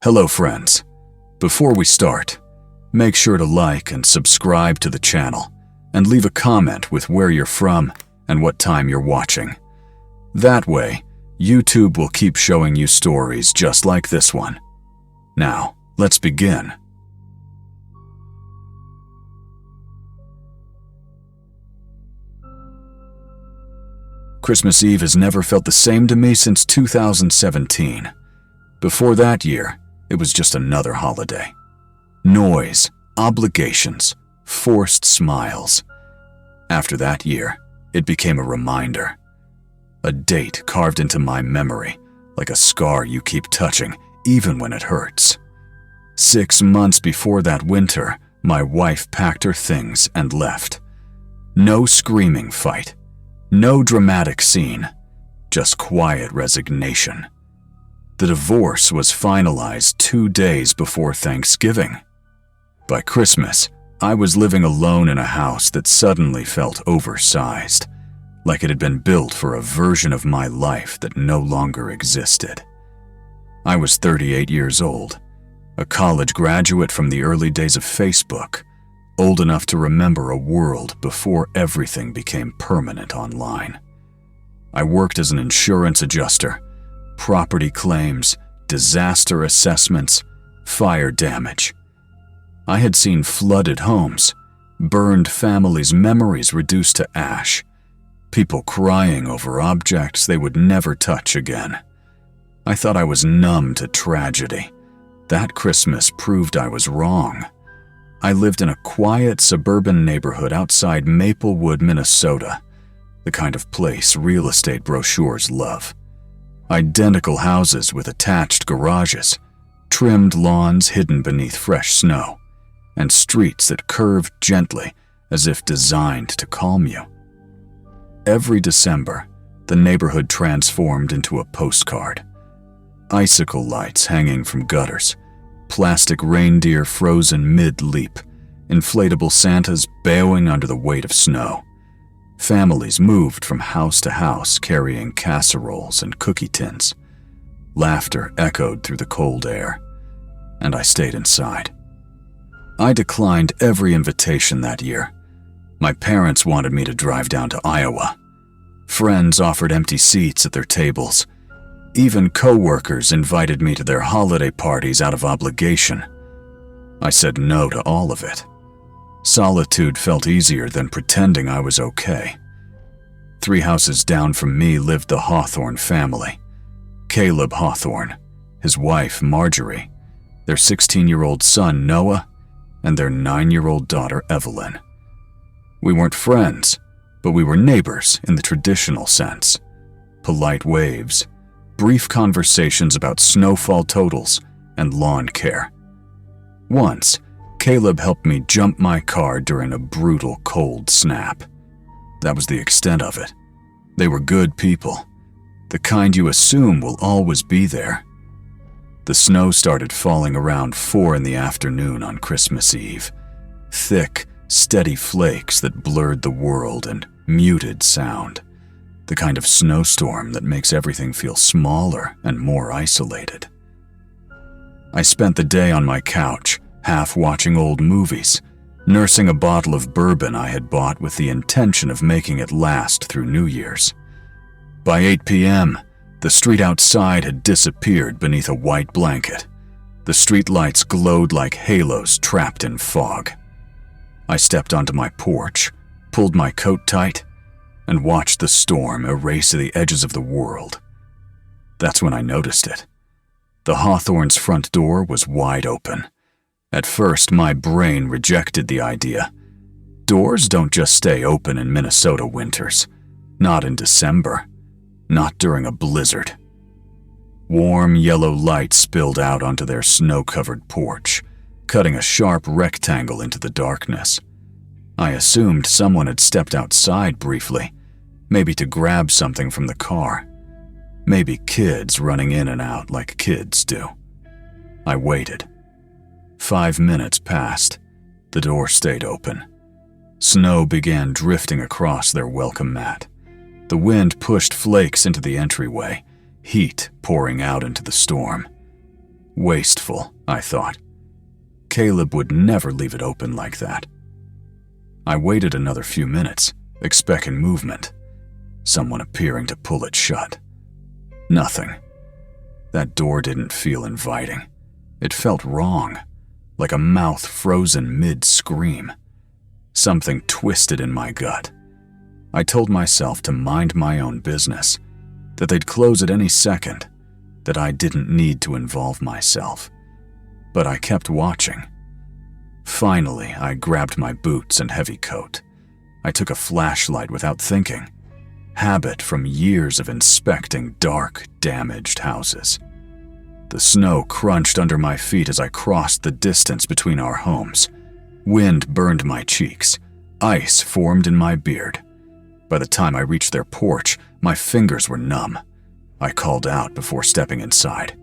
Hello friends. Before we start, make sure to like and subscribe to the channel and leave a comment with where you're from and what time you're watching. That way, YouTube will keep showing you stories just like this one. Now, let's begin. Christmas Eve has never felt the same to me since 2017. Before that year, it was just another holiday. Noise, obligations, forced smiles. After that year, it became a reminder. A date carved into my memory, like a scar you keep touching, even when it hurts. 6 months before that winter, my wife packed her things and left. No screaming fight. No dramatic scene, just quiet resignation. The divorce was finalized 2 days before Thanksgiving. By Christmas, I was living alone in a house that suddenly felt oversized, like it had been built for a version of my life that no longer existed. I was 38 years old, a college graduate from the early days of Facebook, old enough to remember a world before everything became permanent online. I worked as an insurance adjuster, property claims, disaster assessments, fire damage. I had seen flooded homes, burned families' memories reduced to ash, people crying over objects they would never touch again. I thought I was numb to tragedy. That Christmas proved I was wrong. I lived in a quiet suburban neighborhood outside Maplewood, Minnesota, the kind of place real estate brochures love. Identical houses with attached garages, trimmed lawns hidden beneath fresh snow, and streets that curved gently as if designed to calm you. Every December, the neighborhood transformed into a postcard. Icicle lights hanging from gutters, plastic reindeer frozen mid-leap, inflatable Santas bowing under the weight of snow. Families moved from house to house carrying casseroles and cookie tins. Laughter echoed through the cold air, and I stayed inside. I declined every invitation that year. My parents wanted me to drive down to Iowa. Friends offered empty seats at their tables. Even co-workers invited me to their holiday parties out of obligation. I said no to all of it. Solitude felt easier than pretending I was okay. 3 houses down from me lived the Hawthorne family. Caleb Hawthorne, his wife Marjorie, their 16-year-old son Noah, and their 9-year-old daughter Evelyn. We weren't friends, but we were neighbors in the traditional sense. Polite waves, brief conversations about snowfall totals and lawn care. Once, Caleb helped me jump my car during a brutal cold snap. That was the extent of it. They were good people, the kind you assume will always be there. The snow started falling around 4 in the afternoon on Christmas Eve. Thick, steady flakes that blurred the world and muted sound. The kind of snowstorm that makes everything feel smaller and more isolated. I spent the day on my couch, half watching old movies, nursing a bottle of bourbon I had bought with the intention of making it last through New Year's. By 8 p.m., the street outside had disappeared beneath a white blanket. The street lights glowed like halos trapped in fog. I stepped onto my porch, pulled my coat tight, and watched the storm erase the edges of the world. That's when I noticed it. The Hawthorne's front door was wide open. At first, my brain rejected the idea. Doors don't just stay open in Minnesota winters. Not in December. Not during a blizzard. Warm yellow light spilled out onto their snow-covered porch, cutting a sharp rectangle into the darkness. I assumed someone had stepped outside briefly, maybe to grab something from the car. Maybe kids running in and out like kids do. I waited. 5 minutes passed. The door stayed open. Snow began drifting across their welcome mat. The wind pushed flakes into the entryway, heat pouring out into the storm. Wasteful, I thought. Caleb would never leave it open like that. I waited another few minutes, expecting movement, someone appearing to pull it shut. Nothing. That door didn't feel inviting. It felt wrong, like a mouth frozen mid-scream. Something twisted in my gut. I told myself to mind my own business, that they'd close at any second, that I didn't need to involve myself. But I kept watching. Finally, I grabbed my boots and heavy coat. I took a flashlight without thinking. Habit from years of inspecting dark, damaged houses. The snow crunched under my feet as I crossed the distance between our homes. Wind burned my cheeks. Ice formed in my beard. By the time I reached their porch, my fingers were numb. I called out before stepping inside.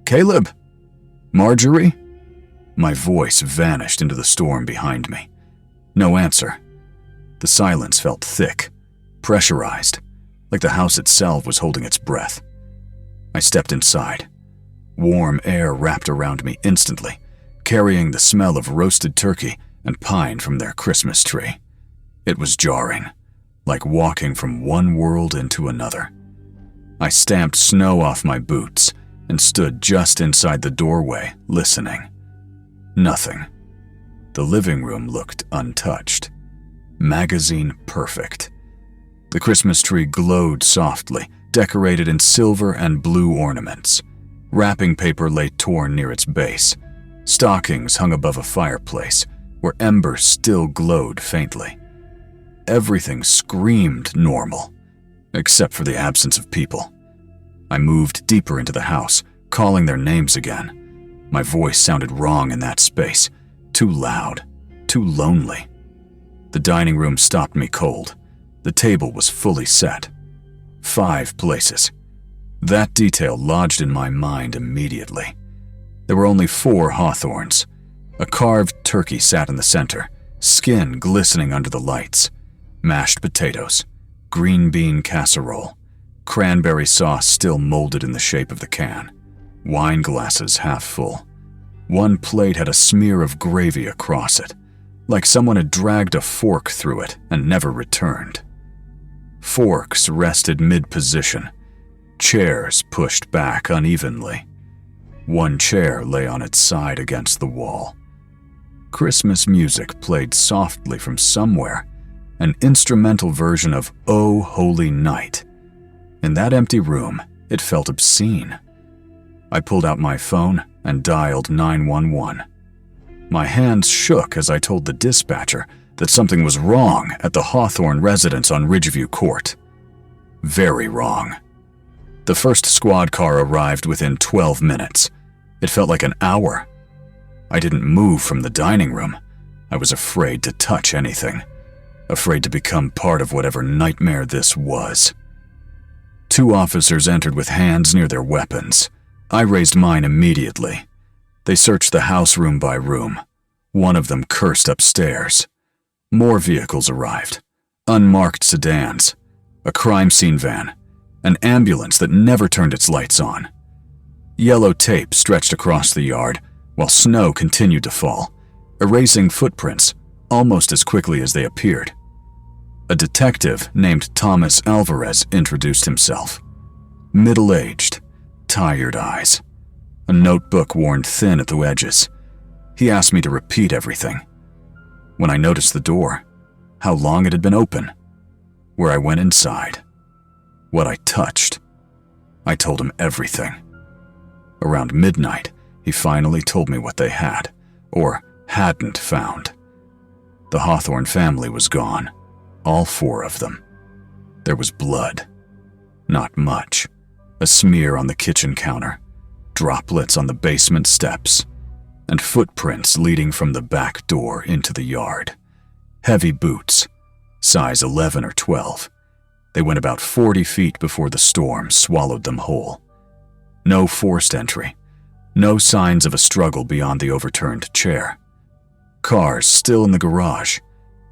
"Caleb? Marjorie?" My voice vanished into the storm behind me. No answer. The silence felt thick, pressurized, like the house itself was holding its breath. I stepped inside. Warm air wrapped around me instantly, carrying the smell of roasted turkey and pine from their Christmas tree. It was jarring, like walking from one world into another. I stamped snow off my boots and stood just inside the doorway, listening. Nothing. The living room looked untouched. Magazine perfect. The Christmas tree glowed softly, decorated in silver and blue ornaments. Wrapping paper lay torn near its base. Stockings hung above a fireplace, where embers still glowed faintly. Everything screamed normal, except for the absence of people. I moved deeper into the house, calling their names again. My voice sounded wrong in that space, too loud, too lonely. The dining room stopped me cold. The table was fully set. 5 places. That detail lodged in my mind immediately. There were only 4 hawthorns. A carved turkey sat in the center, skin glistening under the lights. Mashed potatoes, green bean casserole, cranberry sauce still molded in the shape of the can, wine glasses half full. One plate had a smear of gravy across it, like someone had dragged a fork through it and never returned. Forks rested mid-position, chairs pushed back unevenly. One chair lay on its side against the wall. Christmas music played softly from somewhere, an instrumental version of "Oh Holy Night." In that empty room, it felt obscene. I pulled out my phone and dialed 911. My hands shook as I told the dispatcher that something was wrong at the Hawthorne residence on Ridgeview Court. Very wrong. The first squad car arrived within 12 minutes. It felt like an hour. I didn't move from the dining room. I was afraid to touch anything. Afraid to become part of whatever nightmare this was. 2 officers entered with hands near their weapons. I raised mine immediately. They searched the house room by room. One of them cursed upstairs. More vehicles arrived. Unmarked sedans, a crime scene van, an ambulance that never turned its lights on. Yellow tape stretched across the yard while snow continued to fall, erasing footprints almost as quickly as they appeared. A detective named Thomas Alvarez introduced himself. Middle-aged, tired eyes, a notebook worn thin at the edges. He asked me to repeat everything. When I noticed the door, how long it had been open, where I went inside, what I touched, I told him everything. Around midnight, he finally told me what they had, or hadn't found. The Hawthorne family was gone, all 4 of them. There was blood. Not much. A smear on the kitchen counter, droplets on the basement steps, and footprints leading from the back door into the yard. Heavy boots, size 11 or 12. They went about 40 feet before the storm swallowed them whole. No forced entry. No signs of a struggle beyond the overturned chair. Cars still in the garage.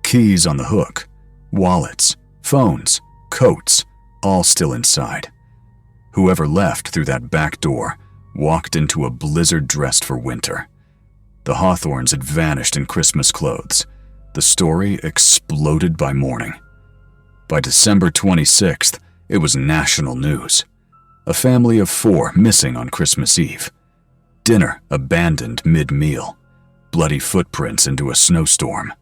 Keys on the hook. Wallets, phones, coats, all still inside. Whoever left through that back door walked into a blizzard dressed for winter. The Hawthorns had vanished in Christmas clothes. The story exploded by morning. By December 26th, it was national news. A family of 4 missing on Christmas Eve. Dinner abandoned mid-meal. Bloody footprints into a snowstorm.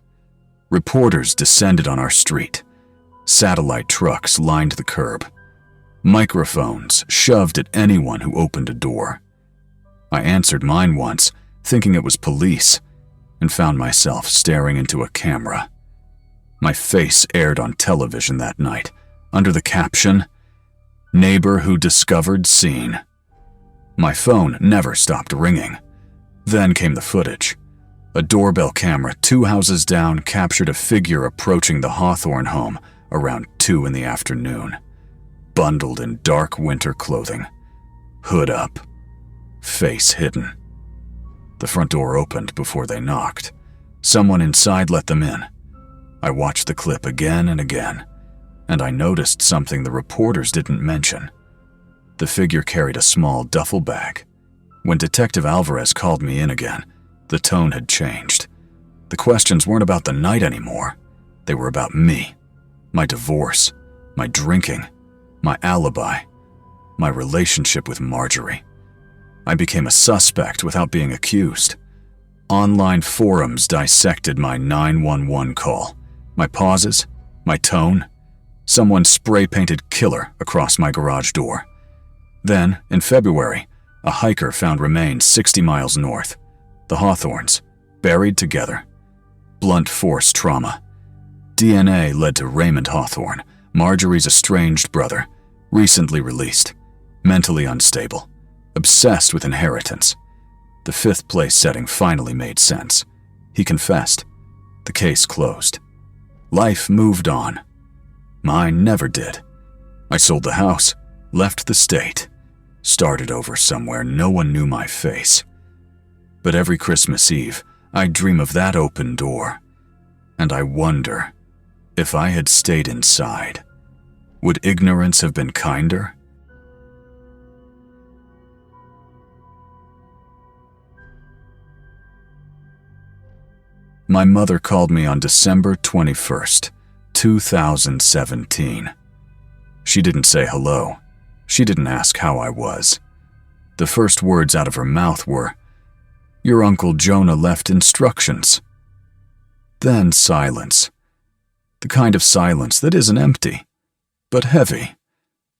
Reporters descended on our street. Satellite trucks lined the curb. Microphones shoved at anyone who opened a door. I answered mine once, thinking it was police, and found myself staring into a camera. My face aired on television that night, under the caption, "Neighbor who discovered scene." My phone never stopped ringing. Then came the footage. A doorbell camera 2 houses down captured a figure approaching the Hawthorne home around 2 in the afternoon, bundled in dark winter clothing, hood up, face hidden. The front door opened before they knocked. Someone inside let them in. I watched the clip again and again, and I noticed something the reporters didn't mention. The figure carried a small duffel bag. When Detective Alvarez called me in again, the tone had changed. The questions weren't about the night anymore. They were about me, my divorce, my drinking, my alibi, my relationship with Marjorie. I became a suspect without being accused. Online forums dissected my 911 call, my pauses, my tone. Someone spray-painted killer across my garage door. Then, in February, a hiker found remains 60 miles north. The Hawthorns, buried together. Blunt force trauma. DNA led to Raymond Hawthorne, Marjorie's estranged brother, recently released, mentally unstable, obsessed with inheritance. The 5th place setting finally made sense. He confessed. The case closed. Life moved on. Mine never did. I sold the house, left the state, started over somewhere no one knew my face. But every Christmas Eve, I dream of that open door, and I wonder, if I had stayed inside, would ignorance have been kinder? My mother called me on December 21st, 2017. She didn't say hello. She didn't ask how I was. The first words out of her mouth were, "Your Uncle Jonah left instructions." Then silence. The kind of silence that isn't empty, but heavy,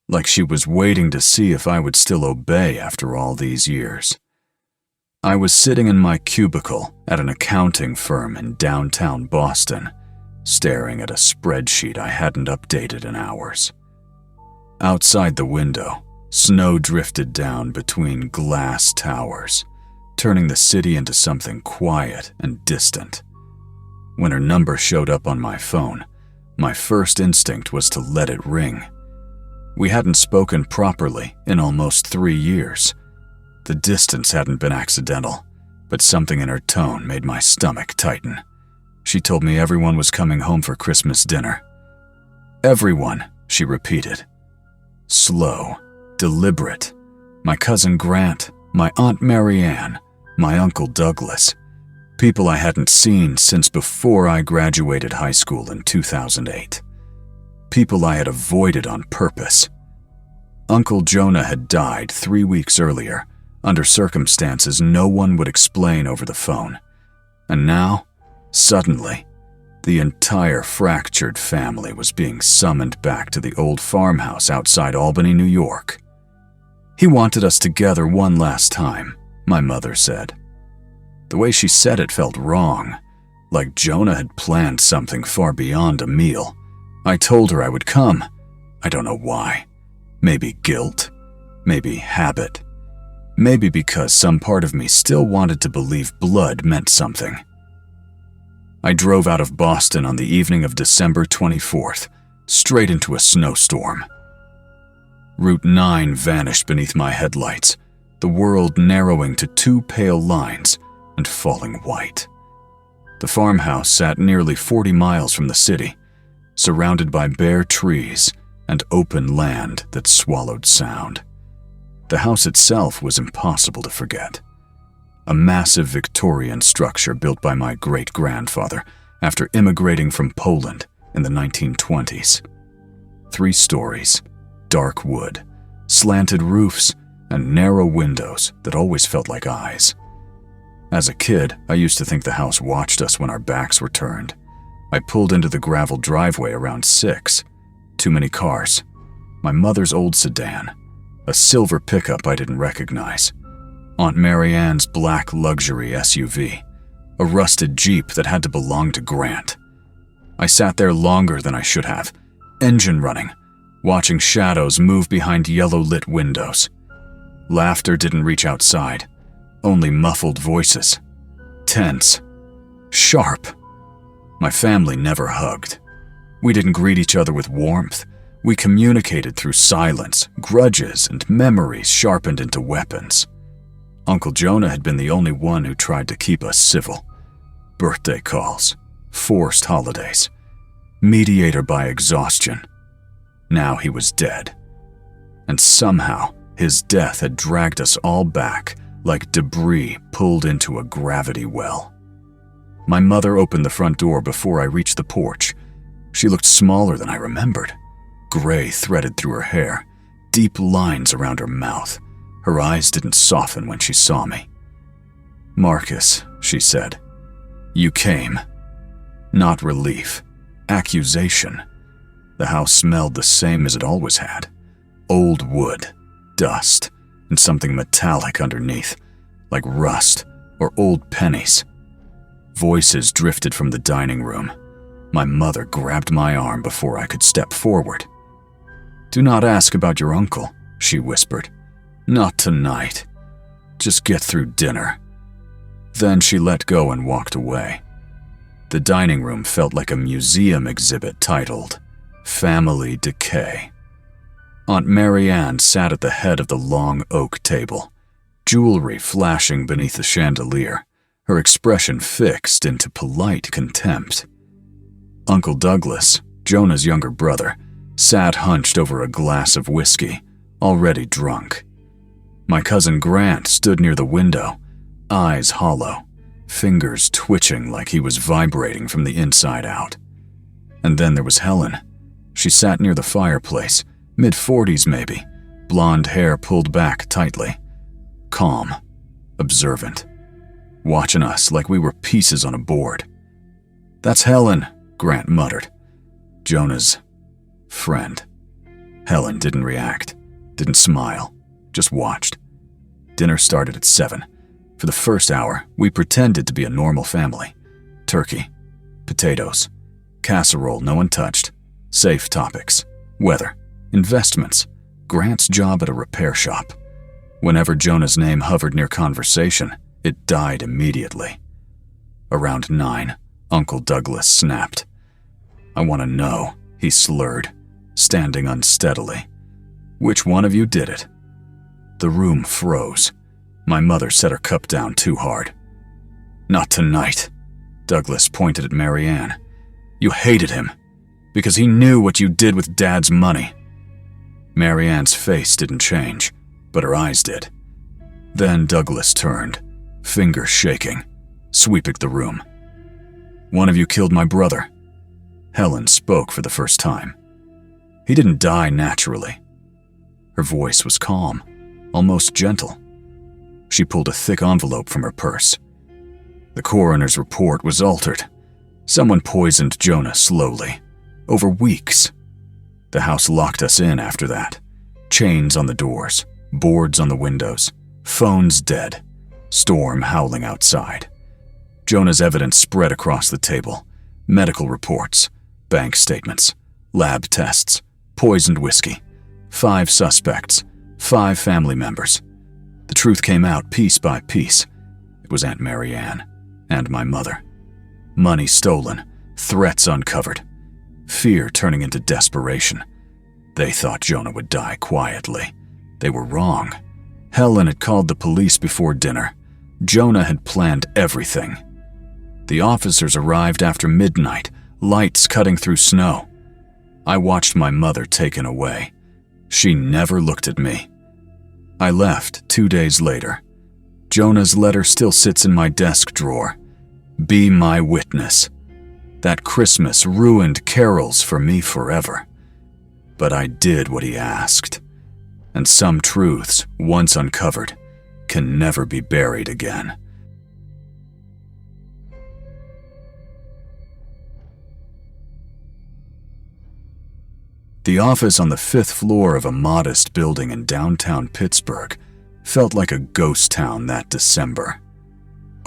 like she was waiting to see if I would still obey after all these years. I was sitting in my cubicle at an accounting firm in downtown Boston, staring at a spreadsheet I hadn't updated in hours. Outside the window, snow drifted down between glass towers, turning the city into something quiet and distant. When her number showed up on my phone, my first instinct was to let it ring. We hadn't spoken properly in almost 3 years. The distance hadn't been accidental, but something in her tone made my stomach tighten. She told me everyone was coming home for Christmas dinner. "Everyone," she repeated. Slow, deliberate. My cousin Grant, my Aunt Marianne, my Uncle Douglas. People I hadn't seen since before I graduated high school in 2008. People I had avoided on purpose. Uncle Jonah had died 3 weeks earlier, under circumstances no one would explain over the phone. And now, suddenly, the entire fractured family was being summoned back to the old farmhouse outside Albany, New York. "He wanted us together one last time," my mother said. The way she said it felt wrong, like Jonah had planned something far beyond a meal. I told her I would come. I don't know why. Maybe guilt. Maybe habit. Maybe because some part of me still wanted to believe blood meant something. I drove out of Boston on the evening of December 24th, straight into a snowstorm. Route 9 vanished beneath my headlights, the world narrowing to 2 pale lines and falling white. The farmhouse sat nearly 40 miles from the city, surrounded by bare trees and open land that swallowed sound. The house itself was impossible to forget. A massive Victorian structure built by my great-grandfather after immigrating from Poland in the 1920s. 3 stories, dark wood, slanted roofs, and narrow windows that always felt like eyes. As a kid, I used to think the house watched us when our backs were turned. I pulled into the gravel driveway around 6. Too many cars. My mother's old sedan, a silver pickup I didn't recognize, Aunt Mary Ann's black luxury SUV, a rusted Jeep that had to belong to Grant. I sat there longer than I should have, engine running, watching shadows move behind yellow-lit windows. Laughter didn't reach outside, only muffled voices. Tense. Sharp. My family never hugged. We didn't greet each other with warmth. We communicated through silence, grudges, and memories sharpened into weapons. Uncle Jonah had been the only one who tried to keep us civil. Birthday calls, forced holidays, mediator by exhaustion. Now he was dead. And somehow, his death had dragged us all back like debris pulled into a gravity well. My mother opened the front door before I reached the porch. She looked smaller than I remembered. Gray threaded through her hair, deep lines around her mouth. Her eyes didn't soften when she saw me. "Marcus," she said, "you came." Not relief, accusation. The house smelled the same as it always had. Old wood, dust, and something metallic underneath, like rust or old pennies. Voices drifted from the dining room. My mother grabbed my arm before I could step forward. "Do not ask about your uncle," she whispered. "Not tonight. Just get through dinner." Then she let go and walked away. The dining room felt like a museum exhibit titled Family Decay. Aunt Mary Ann sat at the head of the long oak table, jewelry flashing beneath the chandelier, her expression fixed into polite contempt. Uncle Douglas, Jonah's younger brother, sat hunched over a glass of whiskey, already drunk. My cousin Grant stood near the window, eyes hollow, fingers twitching like he was vibrating from the inside out. And then there was Helen. She sat near the fireplace, mid-40s maybe, blonde hair pulled back tightly. Calm, observant, watching us like we were pieces on a board. "That's Helen," Grant muttered. "Jonah's friend." Helen didn't react, didn't smile, just watched. Dinner started at 7. For the first hour, we pretended to be a normal family. Turkey, potatoes, casserole no one touched, safe topics, weather, investments, Grant's job at a repair shop. Whenever Jonah's name hovered near conversation, it died immediately. Around 9, Uncle Douglas snapped. "I want to know," he slurred, standing unsteadily. "Which one of you did it?" The room froze. My mother set her cup down too hard. "Not tonight," Douglas pointed at Mary Ann. "You hated him, because he knew what you did with Dad's money." Mary Ann's face didn't change, but her eyes did. Then Douglas turned, fingers shaking, sweeping the room. "One of you killed my brother." Helen spoke for the first time. "He didn't die naturally." Her voice was calm, almost gentle. She pulled a thick envelope from her purse. "The coroner's report was altered. Someone poisoned Jonah slowly, over weeks. The house locked us in after that. Chains on the doors, boards on the windows, phones dead, storm howling outside. Jonah's evidence spread across the table. Medical reports, bank statements, lab tests, poisoned whiskey. 5 suspects, 5 family members. The truth came out piece by piece. It was Aunt Mary Ann and my mother. Money stolen, threats uncovered, fear turning into desperation. They thought Jonah would die quietly. They were wrong. Helen had called the police before dinner. Jonah had planned everything. The officers arrived after midnight, lights cutting through snow. I watched my mother taken away. She never looked at me. I left 2 days later. Jonah's letter still sits in my desk drawer. Be my witness. That Christmas ruined carols for me forever. But I did what he asked. And some truths, once uncovered, can never be buried again. The office on the 5th floor of a modest building in downtown Pittsburgh felt like a ghost town that December.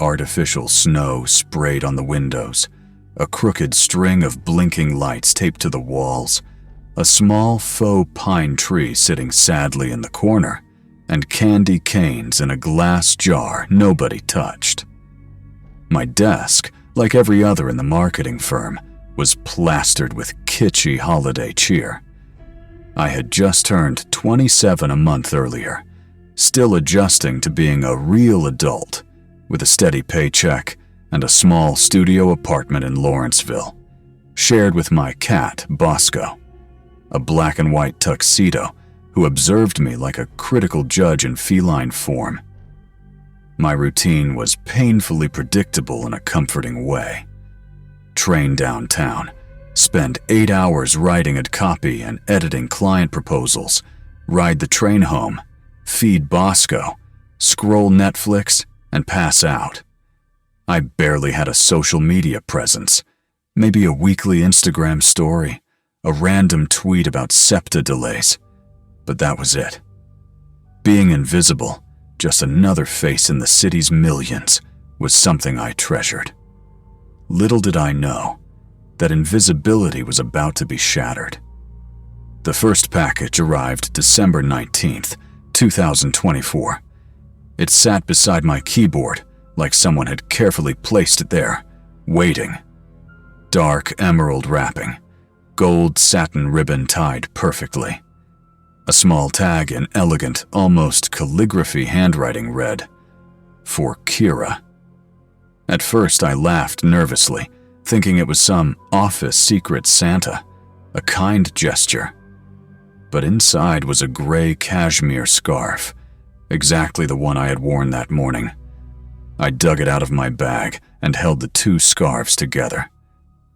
Artificial snow sprayed on the windows, a crooked string of blinking lights taped to the walls, a small faux pine tree sitting sadly in the corner, and candy canes in a glass jar nobody touched. My desk, like every other in the marketing firm, was plastered with kitschy holiday cheer. I had just turned 27 a month earlier, still adjusting to being a real adult, with a steady paycheck and a small studio apartment in Lawrenceville, shared with my cat, Bosco, a black and white tuxedo who observed me like a critical judge in feline form. My routine was painfully predictable in a comforting way. Train downtown, spend 8 hours writing a copy and editing client proposals, ride the train home, feed Bosco, scroll Netflix, and pass out. I barely had a social media presence, maybe a weekly Instagram story, a random tweet about SEPTA delays, but that was it. Being invisible, just another face in the city's millions, was something I treasured. Little did I know that invisibility was about to be shattered. The first package arrived December 19th, 2024. It sat beside my keyboard like someone had carefully placed it there, waiting. Dark emerald wrapping, gold satin ribbon tied perfectly. A small tag in elegant, almost calligraphy handwriting read, "For Kira." At first I laughed nervously, thinking it was some office secret Santa, a kind gesture. But inside was a gray cashmere scarf, exactly the one I had worn that morning. I dug it out of my bag and held the two scarves together.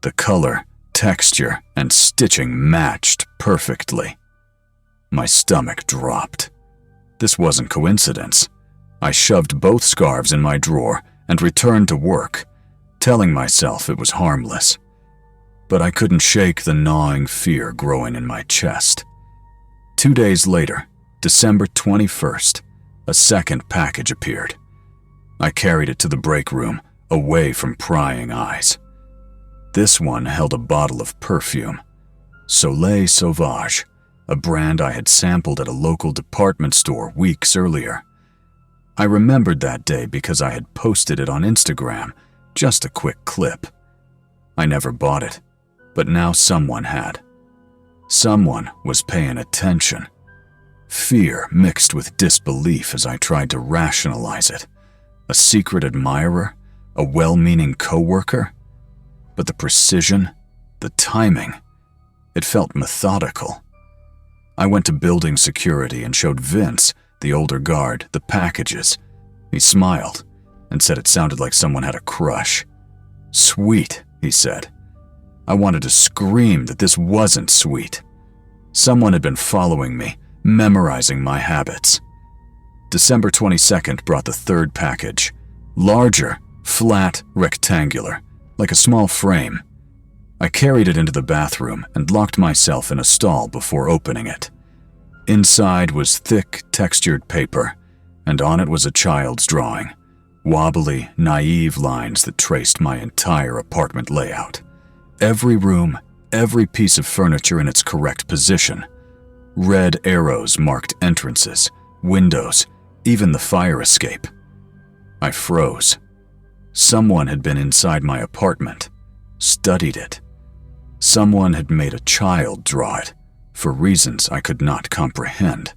The color, texture, and stitching matched perfectly. My stomach dropped. This wasn't coincidence. I shoved both scarves in my drawer and returned to work, telling myself it was harmless. But I couldn't shake the gnawing fear growing in my chest. 2 days later, December 21st, a second package appeared. I carried it to the break room, away from prying eyes. This one held a bottle of perfume, Soleil Sauvage, a brand I had sampled at a local department store weeks earlier. I remembered that day because I had posted it on Instagram, just a quick clip. I never bought it, but now someone had. Someone was paying attention. Fear mixed with disbelief as I tried to rationalize it. A secret admirer? A well-meaning coworker? But the precision, the timing, it felt methodical. I went to building security and showed Vince, the older guard, the packages. He smiled and said it sounded like someone had a crush. "Sweet," he said. I wanted to scream that this wasn't sweet. Someone had been following me, memorizing my habits. December 22nd brought the third package. Larger, flat, rectangular, like a small frame. I carried it into the bathroom and locked myself in a stall before opening it. Inside was thick, textured paper, and on it was a child's drawing, wobbly, naive lines that traced my entire apartment layout. Every room, every piece of furniture in its correct position. Red arrows marked entrances, windows, even the fire escape. I froze. Someone had been inside my apartment, studied it. Someone had made a child draw it, for reasons I could not comprehend.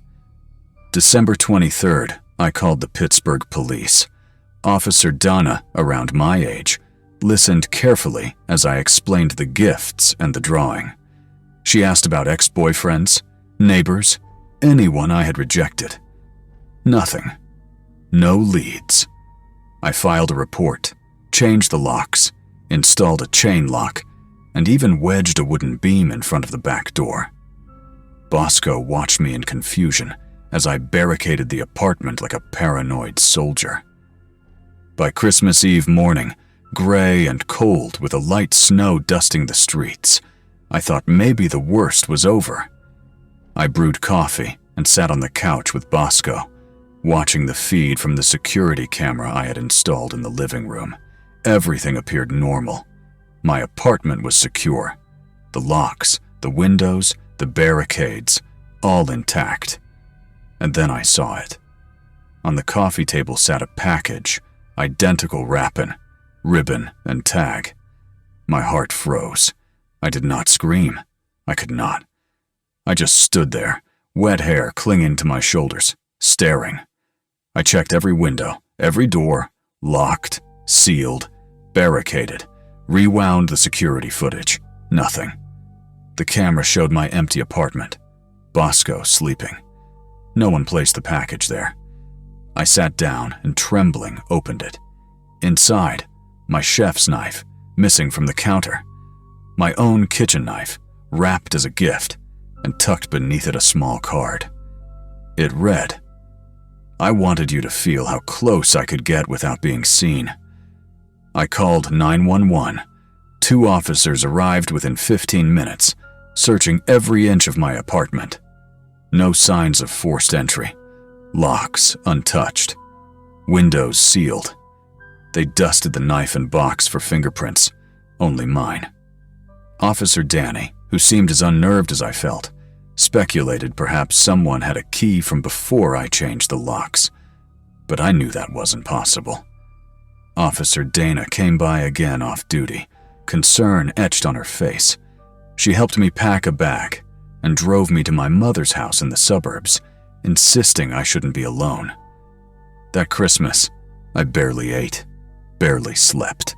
December 23rd, I called the Pittsburgh police. Officer Donna, around my age, listened carefully as I explained the gifts and the drawing. She asked about ex-boyfriends, neighbors, anyone I had rejected. Nothing. No leads. I filed a report, changed the locks, installed a chain lock, and even wedged a wooden beam in front of the back door. Bosco watched me in confusion as I barricaded the apartment like a paranoid soldier. By Christmas Eve morning, gray and cold with a light snow dusting the streets, I thought maybe the worst was over. I brewed coffee and sat on the couch with Bosco, watching the feed from the security camera I had installed in the living room. Everything appeared normal. My apartment was secure. The locks, the windows, the barricades, all intact. And then I saw it. On the coffee table sat a package, identical wrapping, ribbon, and tag. My heart froze. I did not scream. I could not. I just stood there, wet hair clinging to my shoulders, staring. I checked every window, every door, locked, sealed, barricaded, rewound the security footage. Nothing. The camera showed my empty apartment. Bosco sleeping. No one placed the package there. I sat down and, trembling, opened it. Inside, my chef's knife, missing from the counter. My own kitchen knife, wrapped as a gift, and tucked beneath it a small card. It read, "I wanted you to feel how close I could get without being seen." I called 911. 2 officers arrived within 15 minutes, searching every inch of my apartment. No signs of forced entry. Locks untouched. Windows sealed. They dusted the knife and box for fingerprints, only mine. Officer Danny, who seemed as unnerved as I felt, speculated perhaps someone had a key from before I changed the locks, but I knew that wasn't possible. Officer Dana came by again off duty, concern etched on her face. She helped me pack a bag and drove me to my mother's house in the suburbs, insisting I shouldn't be alone. That Christmas, I barely ate, barely slept.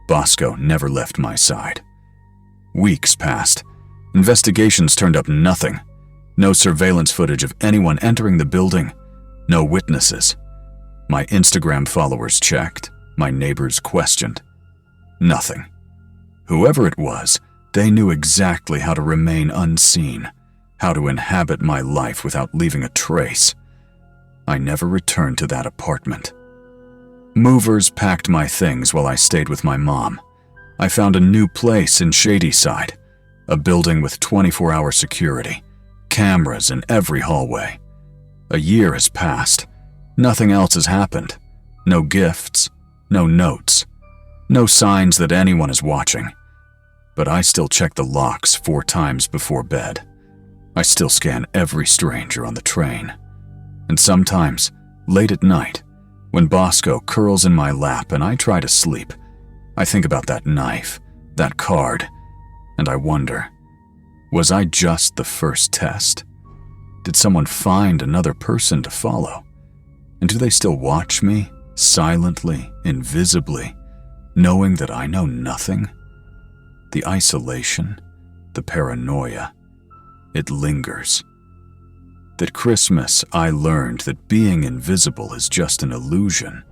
Bosco never left my side. Weeks passed. Investigations turned up nothing. No surveillance footage of anyone entering the building. No witnesses. My Instagram followers checked. My neighbors questioned. Nothing. Whoever it was, they knew exactly how to remain unseen, how to inhabit my life without leaving a trace. I never returned to that apartment. Movers packed my things while I stayed with my mom. I found a new place in Shadyside, a building with 24-hour security, cameras in every hallway. A year has passed. Nothing else has happened. No gifts, no notes, no signs that anyone is watching. But I still check the locks 4 times before bed. I still scan every stranger on the train. And sometimes, late at night, when Bosco curls in my lap and I try to sleep, I think about that knife, that card, and I wonder, was I just the first test? Did someone find another person to follow? And do they still watch me, silently, invisibly, knowing that I know nothing? The isolation, the paranoia, it lingers. That Christmas, I learned that being invisible is just an illusion,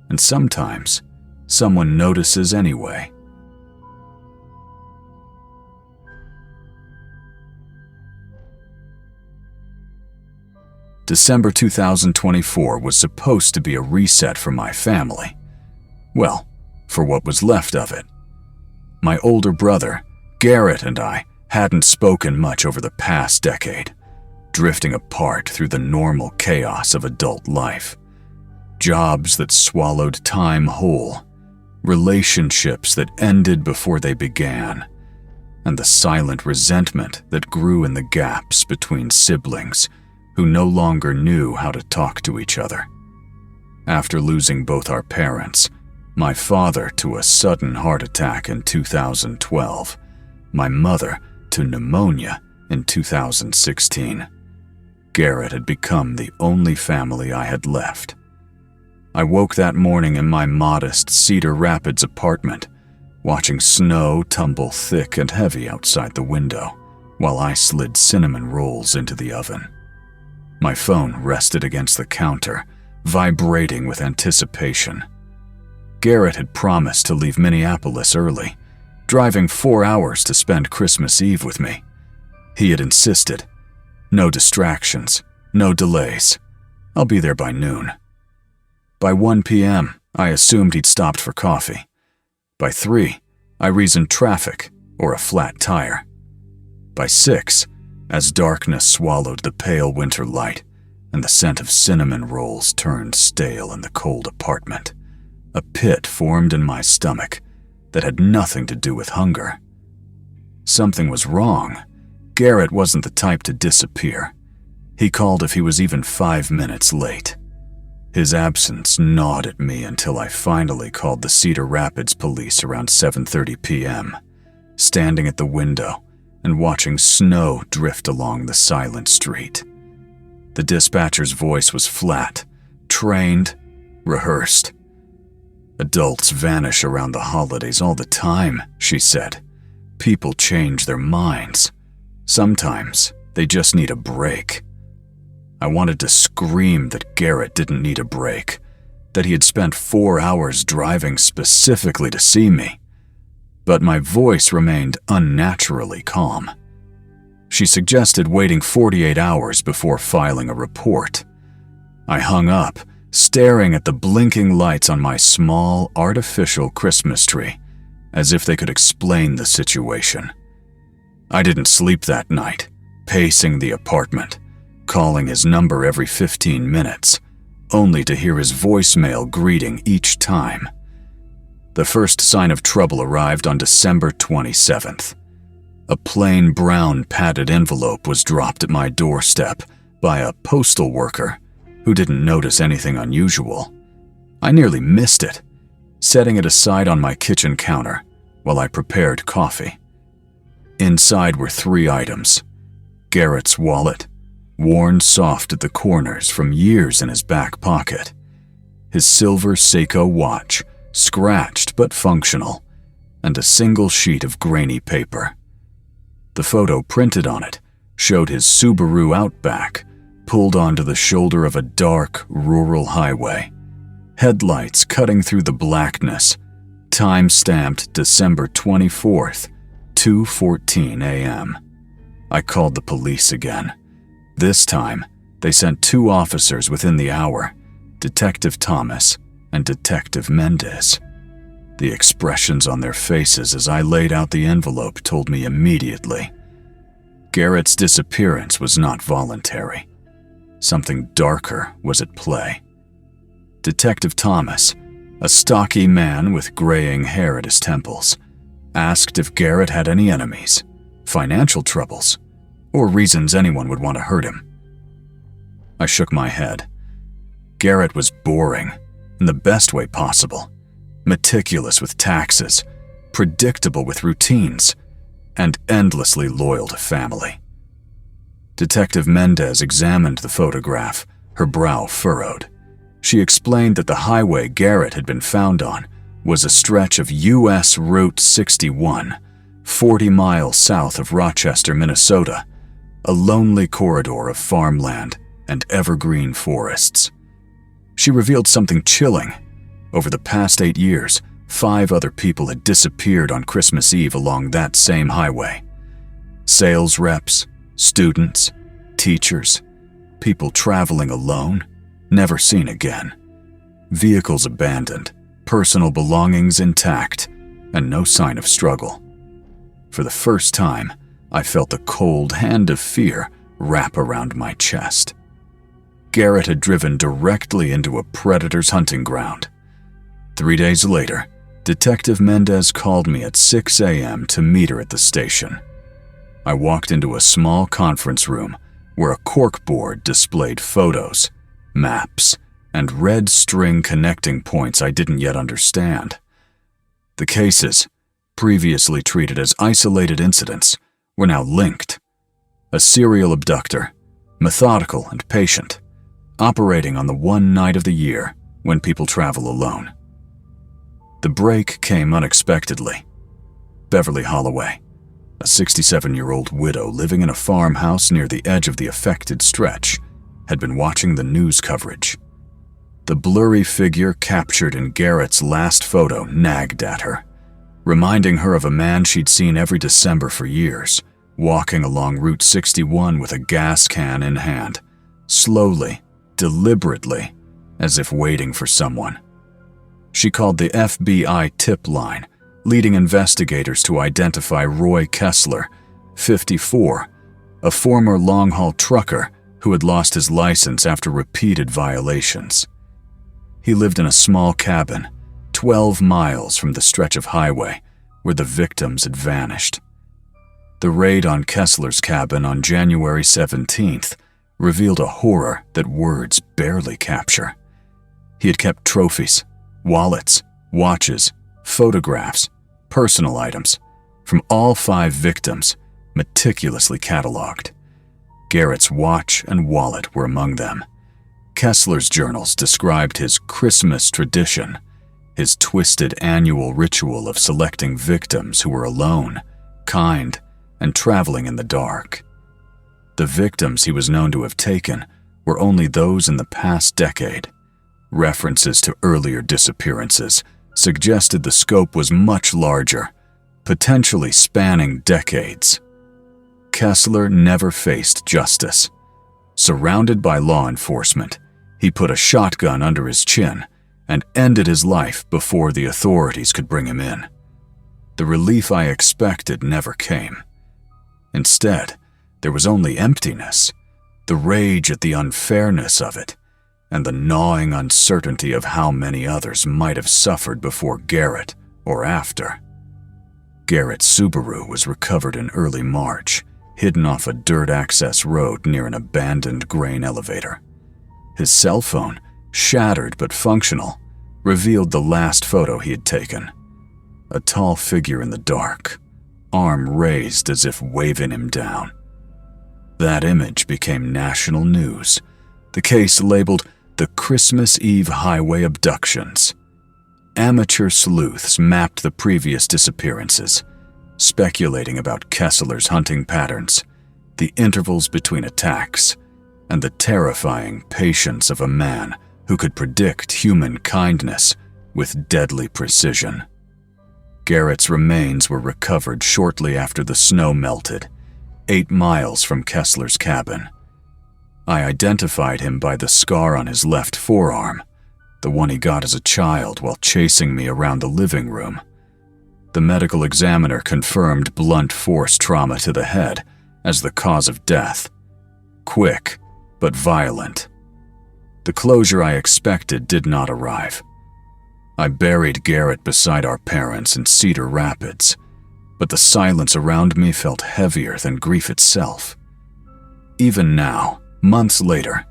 and sometimes someone notices anyway. December 2024 was supposed to be a reset for my family. Well, for what was left of it. My older brother, Garrett, and I hadn't spoken much over the past decade, drifting apart through the normal chaos of adult life. Jobs that swallowed time whole, relationships that ended before they began, and the silent resentment that grew in the gaps between siblings who no longer knew how to talk to each other. After losing both our parents, my father to a sudden heart attack in 2012, my mother to pneumonia in 2016, Garrett had become the only family I had left. I woke that morning in my modest Cedar Rapids apartment, watching snow tumble thick and heavy outside the window, while I slid cinnamon rolls into the oven. My phone rested against the counter, vibrating with anticipation. Garrett had promised to leave Minneapolis early, driving 4 hours to spend Christmas Eve with me. He had insisted. No distractions, no delays. I'll be there by noon. By 1 p.m., I assumed he'd stopped for coffee. By 3, I reasoned traffic or a flat tire. By 6, as darkness swallowed the pale winter light and the scent of cinnamon rolls turned stale in the cold apartment, a pit formed in my stomach that had nothing to do with hunger. Something was wrong. Garrett wasn't the type to disappear. He called if he was even 5 minutes late. His absence gnawed at me until I finally called the Cedar Rapids police around 7:30 p.m., standing at the window and watching snow drift along the silent street. The dispatcher's voice was flat, trained, rehearsed. "Adults vanish around the holidays all the time," she said. "People change their minds. Sometimes they just need a break." I wanted to scream that Garrett didn't need a break, that he had spent 4 hours driving specifically to see me. But my voice remained unnaturally calm. She suggested waiting 48 hours before filing a report. I hung up, staring at the blinking lights on my small, artificial Christmas tree, as if they could explain the situation. I didn't sleep that night, pacing the apartment, calling his number every 15 minutes, only to hear his voicemail greeting each time. The first sign of trouble arrived on December 27th. A plain brown padded envelope was dropped at my doorstep by a postal worker who didn't notice anything unusual. I nearly missed it, setting it aside on my kitchen counter while I prepared coffee. Inside were 3 items: Garrett's wallet, worn soft at the corners from years in his back pocket; his silver Seiko watch, scratched but functional; and a single sheet of grainy paper. The photo printed on it showed his Subaru Outback pulled onto the shoulder of a dark, rural highway, headlights cutting through the blackness, time-stamped December 24th, 2:14 a.m. I called the police again. This time, they sent 2 officers within the hour, Detective Thomas and Detective Mendez. The expressions on their faces as I laid out the envelope told me immediately. Garrett's disappearance was not voluntary. Something darker was at play. Detective Thomas, a stocky man with graying hair at his temples, asked if Garrett had any enemies, financial troubles, or reasons anyone would want to hurt him. I shook my head. Garrett was boring, in the best way possible, meticulous with taxes, predictable with routines, and endlessly loyal to family. Detective Mendez examined the photograph, her brow furrowed. She explained that the highway Garrett had been found on was a stretch of U.S. Route 61, 40 miles south of Rochester, Minnesota, a lonely corridor of farmland and evergreen forests. She revealed something chilling. Over the past 8 years, 5 other people had disappeared on Christmas Eve along that same highway. Sales reps, students, teachers, people traveling alone, never seen again. Vehicles abandoned, personal belongings intact, and no sign of struggle. For the first time, I felt the cold hand of fear wrap around my chest. Garrett had driven directly into a predator's hunting ground. 3 days later, Detective Mendez called me at 6 a.m. to meet her at the station. I walked into a small conference room where a corkboard displayed photos, maps, and red string connecting points I didn't yet understand. The cases, previously treated as isolated incidents, were now linked. A serial abductor, methodical and patient, operating on the one night of the year when people travel alone. The break came unexpectedly. Beverly Holloway, a 67-year-old widow living in a farmhouse near the edge of the affected stretch, had been watching the news coverage. The blurry figure captured in Garrett's last photo nagged at her, reminding her of a man she'd seen every December for years, walking along Route 61 with a gas can in hand, slowly, deliberately, as if waiting for someone. She called the FBI tip line, leading investigators to identify Roy Kessler, 54, a former long-haul trucker who had lost his license after repeated violations. He lived in a small cabin, 12 miles from the stretch of highway where the victims had vanished. The raid on Kessler's cabin on January 17th revealed a horror that words barely capture. He had kept trophies, wallets, watches, photographs, personal items from all 5 victims, meticulously cataloged. Garrett's watch and wallet were among them. Kessler's journals described his Christmas tradition, his twisted annual ritual of selecting victims who were alone, kind, and traveling in the dark. The victims he was known to have taken were only those in the past decade. References to earlier disappearances suggested the scope was much larger, potentially spanning decades. Kessler never faced justice. Surrounded by law enforcement, he put a shotgun under his chin and ended his life before the authorities could bring him in. The relief I expected never came. Instead, there was only emptiness, the rage at the unfairness of it, and the gnawing uncertainty of how many others might have suffered before Garrett or after. Garrett's Subaru was recovered in early March, hidden off a dirt access road near an abandoned grain elevator. His cell phone, shattered but functional, revealed the last photo he had taken. A tall figure in the dark, arm raised as if waving him down. That image became national news, the case labeled the Christmas Eve Highway Abductions. Amateur sleuths mapped the previous disappearances, speculating about Kessler's hunting patterns, the intervals between attacks, and the terrifying patience of a man who could predict human kindness with deadly precision. Garrett's remains were recovered shortly after the snow melted, 8 miles from Kessler's cabin. I identified him by the scar on his left forearm, the one he got as a child while chasing me around the living room. The medical examiner confirmed blunt force trauma to the head as the cause of death. Quick, but violent. The closure I expected did not arrive. I buried Garrett beside our parents in Cedar Rapids, but the silence around me felt heavier than grief itself. Even now, months later,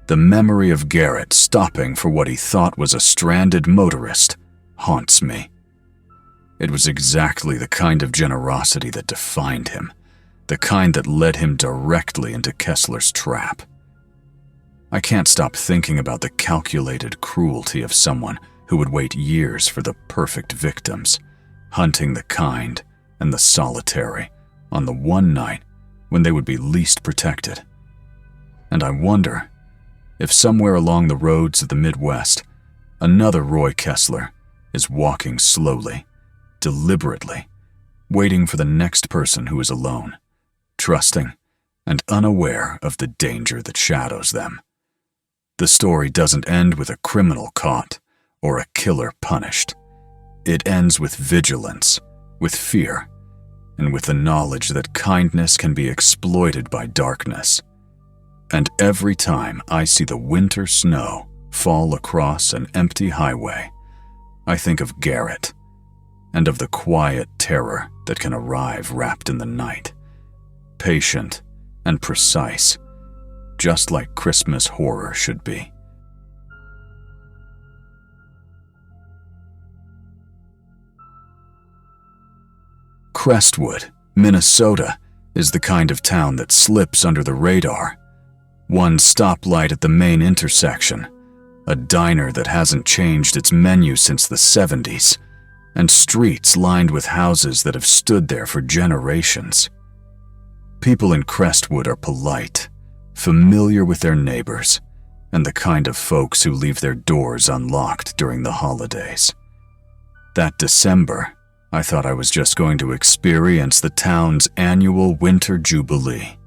the memory of Garrett stopping for what he thought was a stranded motorist haunts me. It was exactly the kind of generosity that defined him, the kind that led him directly into Kessler's trap. I can't stop thinking about the calculated cruelty of someone who would wait years for the perfect victims, hunting the kind and the solitary on the one night when they would be least protected. And I wonder if somewhere along the roads of the Midwest, another Roy Kessler is walking slowly, deliberately, waiting for the next person who is alone, trusting and unaware of the danger that shadows them. The story doesn't end with a criminal caught or a killer punished. It ends with vigilance, with fear, and with the knowledge that kindness can be exploited by darkness. And every time I see the winter snow fall across an empty highway, I think of Garrett and of the quiet terror that can arrive wrapped in the night, patient and precise, just like Christmas horror should be. Crestwood, Minnesota, is the kind of town that slips under the radar. One stoplight at the main intersection, a diner that hasn't changed its menu since the 70s, and streets lined with houses that have stood there for generations. People in Crestwood are polite, familiar with their neighbors, and the kind of folks who leave their doors unlocked during the holidays. That December, I thought I was just going to experience the town's annual Winter Jubilee,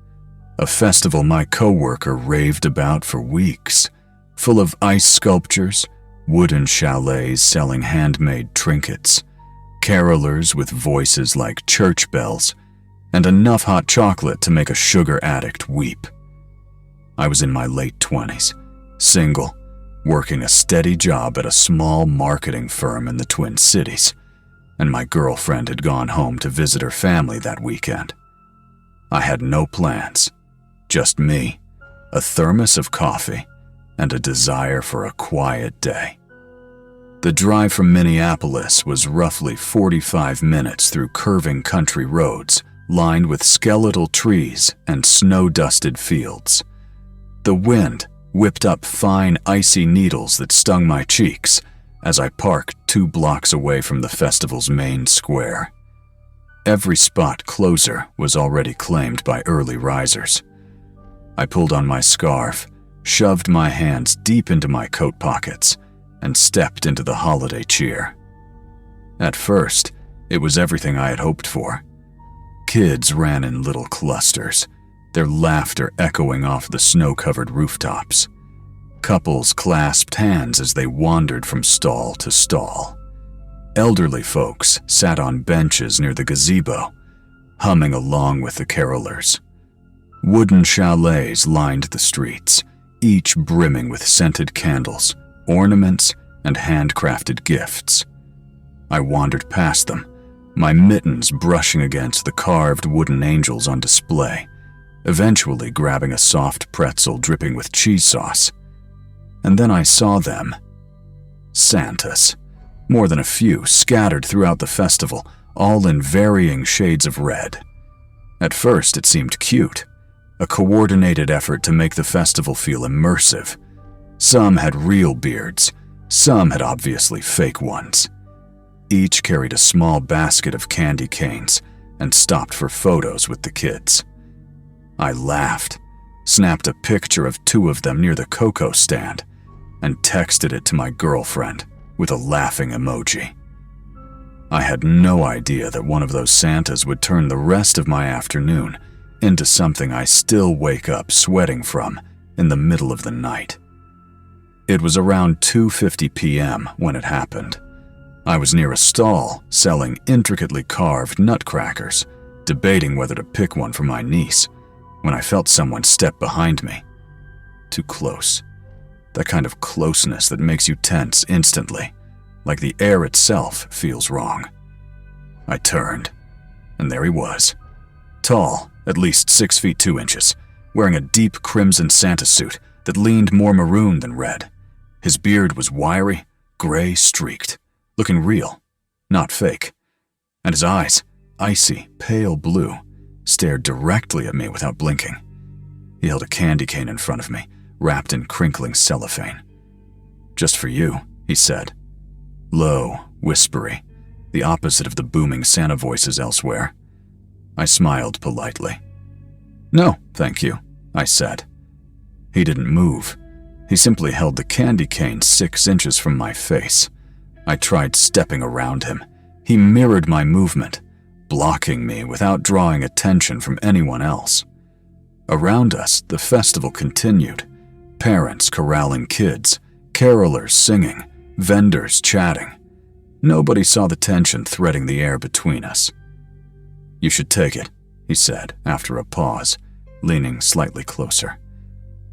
a festival my coworker raved about for weeks, full of ice sculptures, wooden chalets selling handmade trinkets, carolers with voices like church bells, and enough hot chocolate to make a sugar addict weep. I was in my late 20s, single, working a steady job at a small marketing firm in the Twin Cities, and my girlfriend had gone home to visit her family that weekend. I had no plans, just me, a thermos of coffee, and a desire for a quiet day. The drive from Minneapolis was roughly 45 minutes through curving country roads lined with skeletal trees and snow-dusted fields. The wind whipped up fine, icy needles that stung my cheeks as I parked 2 blocks away from the festival's main square. Every spot closer was already claimed by early risers. I pulled on my scarf, shoved my hands deep into my coat pockets, and stepped into the holiday cheer. At first, it was everything I had hoped for. Kids ran in little clusters, their laughter echoing off the snow-covered rooftops. Couples clasped hands as they wandered from stall to stall. Elderly folks sat on benches near the gazebo, humming along with the carolers. Wooden chalets lined the streets, each brimming with scented candles, ornaments, and handcrafted gifts. I wandered past them, my mittens brushing against the carved wooden angels on display, eventually grabbing a soft pretzel dripping with cheese sauce. And then I saw them. Santas, more than a few, scattered throughout the festival, all in varying shades of red. At first, it seemed cute, a coordinated effort to make the festival feel immersive. Some had real beards, some had obviously fake ones. Each carried a small basket of candy canes and stopped for photos with the kids. I laughed, snapped a picture of 2 of them near the cocoa stand, and texted it to my girlfriend with a laughing emoji. I had no idea that one of those Santas would turn the rest of my afternoon into something I still wake up sweating from in the middle of the night. It was around 2:50 p.m. when it happened. I was near a stall selling intricately carved nutcrackers, debating whether to pick one for my niece, when I felt someone step behind me. Too close. That kind of closeness that makes you tense instantly, like the air itself feels wrong. I turned, and there he was. Tall, at least 6 feet 2 inches, wearing a deep crimson Santa suit that leaned more maroon than red. His beard was wiry, gray streaked, looking real, not fake. And his eyes, icy, pale blue, stared directly at me without blinking. He held a candy cane in front of me, wrapped in crinkling cellophane. "Just for you," he said. Low, whispery, the opposite of the booming Santa voices elsewhere. I smiled politely. "No, thank you," I said. He didn't move. He simply held the candy cane 6 inches from my face. I tried stepping around him. He mirrored my movement, blocking me without drawing attention from anyone else. Around us, the festival continued. Parents corralling kids, carolers singing, vendors chatting. Nobody saw the tension threading the air between us. "You should take it," he said after a pause, leaning slightly closer.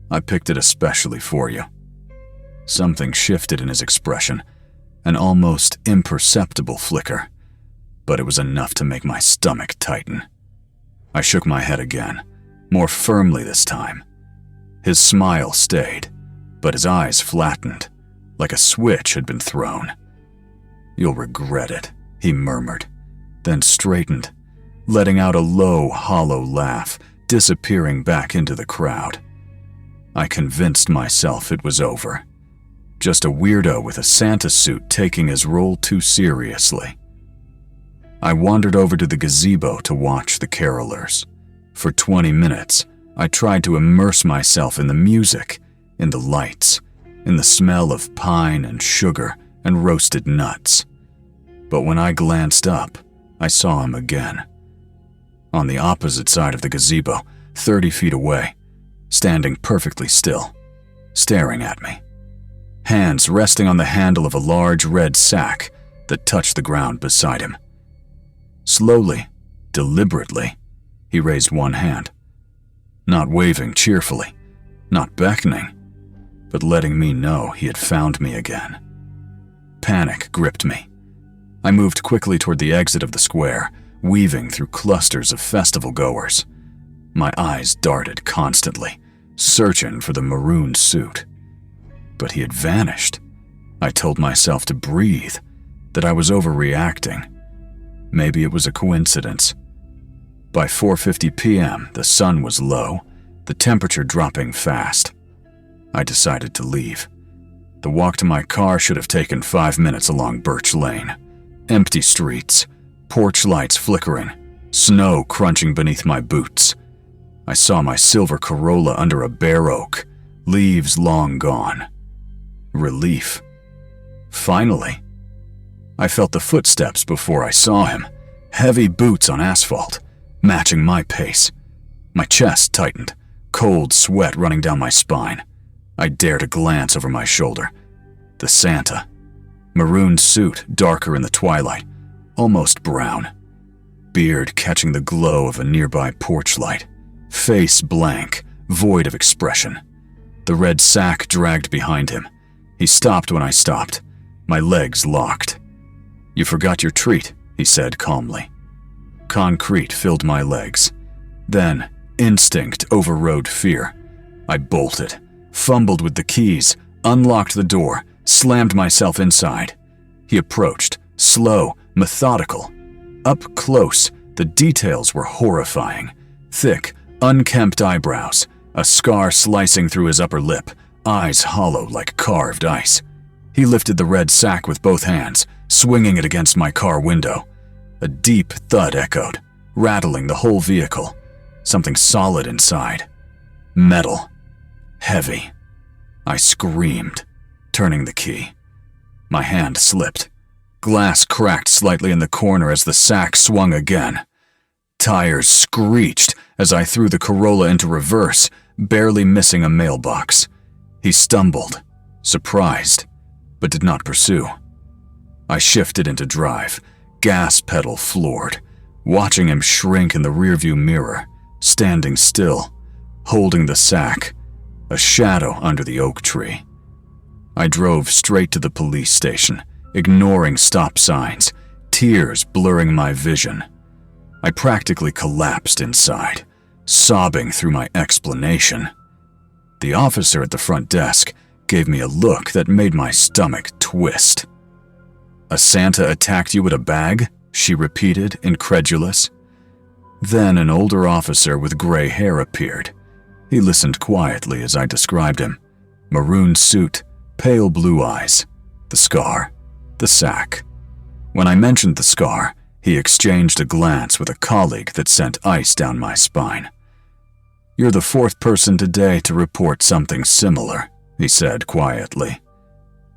"I picked it especially for you." Something shifted in his expression, an almost imperceptible flicker, but it was enough to make my stomach tighten. I shook my head again, more firmly this time. His smile stayed, but his eyes flattened, like a switch had been thrown. "You'll regret it," he murmured, then straightened, letting out a low, hollow laugh, disappearing back into the crowd. I convinced myself it was over. Just a weirdo with a Santa suit taking his role too seriously. I wandered over to the gazebo to watch the carolers. For 20 minutes, I tried to immerse myself in the music, in the lights, in the smell of pine and sugar and roasted nuts. But when I glanced up, I saw him again. On the opposite side of the gazebo, 30 feet away, standing perfectly still, staring at me. Hands resting on the handle of a large red sack that touched the ground beside him. Slowly, deliberately, he raised one hand. Not waving cheerfully, not beckoning, but letting me know he had found me again. Panic gripped me. I moved quickly toward the exit of the square, weaving through clusters of festival goers. My eyes darted constantly, searching for the maroon suit. But he had vanished. I told myself to breathe, that I was overreacting. Maybe it was a coincidence. By 4:50 p.m., the sun was low, the temperature dropping fast. I decided to leave. The walk to my car should have taken 5 minutes along Birch Lane. Empty streets, porch lights flickering, snow crunching beneath my boots. I saw my silver Corolla under a bare oak, leaves long gone. Relief. Finally. I felt the footsteps before I saw him, heavy boots on asphalt, matching my pace. My chest tightened, cold sweat running down my spine. I dared a glance over my shoulder. The Santa. Maroon suit, darker in the twilight, almost brown. Beard catching the glow of a nearby porch light. Face blank, void of expression. The red sack dragged behind him. He stopped when I stopped. My legs locked. "You forgot your treat," he said calmly. Concrete filled my legs. Then, instinct overrode fear. I bolted, fumbled with the keys, unlocked the door, slammed myself inside. He approached, slow, methodical. Up close, the details were horrifying. Thick, unkempt eyebrows, a scar slicing through his upper lip, eyes hollow like carved ice. He lifted the red sack with both hands, swinging it against my car window. A deep thud echoed, rattling the whole vehicle. Something solid inside. Metal. Heavy. I screamed, turning the key. My hand slipped. Glass cracked slightly in the corner as the sack swung again. Tires screeched as I threw the Corolla into reverse, barely missing a mailbox. He stumbled, surprised, but did not pursue. I shifted into drive, gas pedal floored, watching him shrink in the rearview mirror, standing still, holding the sack, a shadow under the oak tree. I drove straight to the police station, ignoring stop signs, tears blurring my vision. I practically collapsed inside, sobbing through my explanation. The officer at the front desk gave me a look that made my stomach twist. "A Santa attacked you with a bag?" she repeated, incredulous. Then an older officer with gray hair appeared. He listened quietly as I described him. Maroon suit, pale blue eyes, the scar, the sack. When I mentioned the scar, he exchanged a glance with a colleague that sent ice down my spine. "You're the fourth person today to report something similar," he said quietly.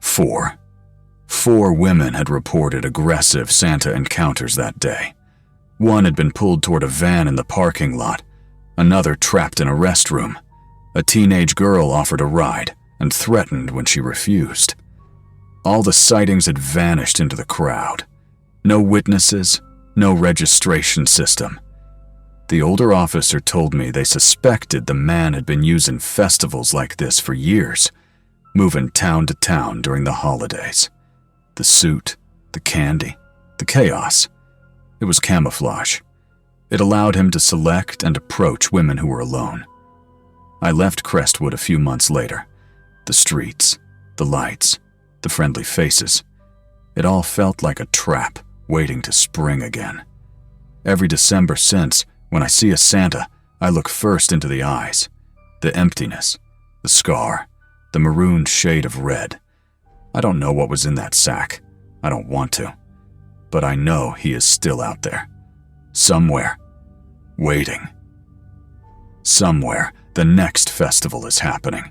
Four women had reported aggressive Santa encounters that day. One had been pulled toward a van in the parking lot, another trapped in a restroom. A teenage girl offered a ride and threatened when she refused. All the sightings had vanished into the crowd. No witnesses, no registration system. The older officer told me they suspected the man had been using festivals like this for years, moving town to town during the holidays. The suit, the candy, the chaos. It was camouflage. It allowed him to select and approach women who were alone. I left Crestwood a few months later. The streets, the lights, the friendly faces. It all felt like a trap waiting to spring again. Every December since, when I see a Santa, I look first into the eyes. The emptiness, the scar, the maroon shade of red. I don't know what was in that sack. I don't want to. But I know he is still out there. Somewhere. Waiting. Somewhere, the next festival is happening,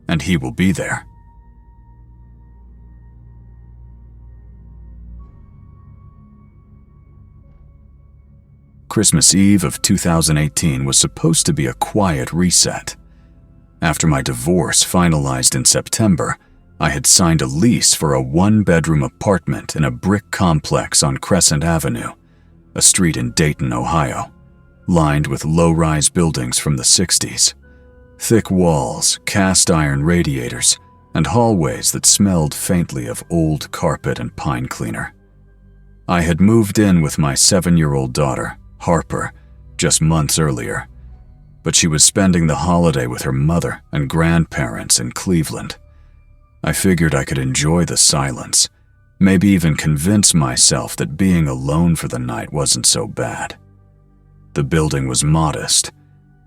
and he will be there. Christmas Eve of 2018 was supposed to be a quiet reset. After my divorce finalized in September, I had signed a lease for a one-bedroom apartment in a brick complex on Crescent Avenue, a street in Dayton, Ohio, lined with low-rise buildings from the 60s. Thick walls, cast-iron radiators, and hallways that smelled faintly of old carpet and pine cleaner. I had moved in with my 7-year-old daughter, Harper, just months earlier, but she was spending the holiday with her mother and grandparents in Cleveland. I figured I could enjoy the silence, maybe even convince myself that being alone for the night wasn't so bad. The building was modest,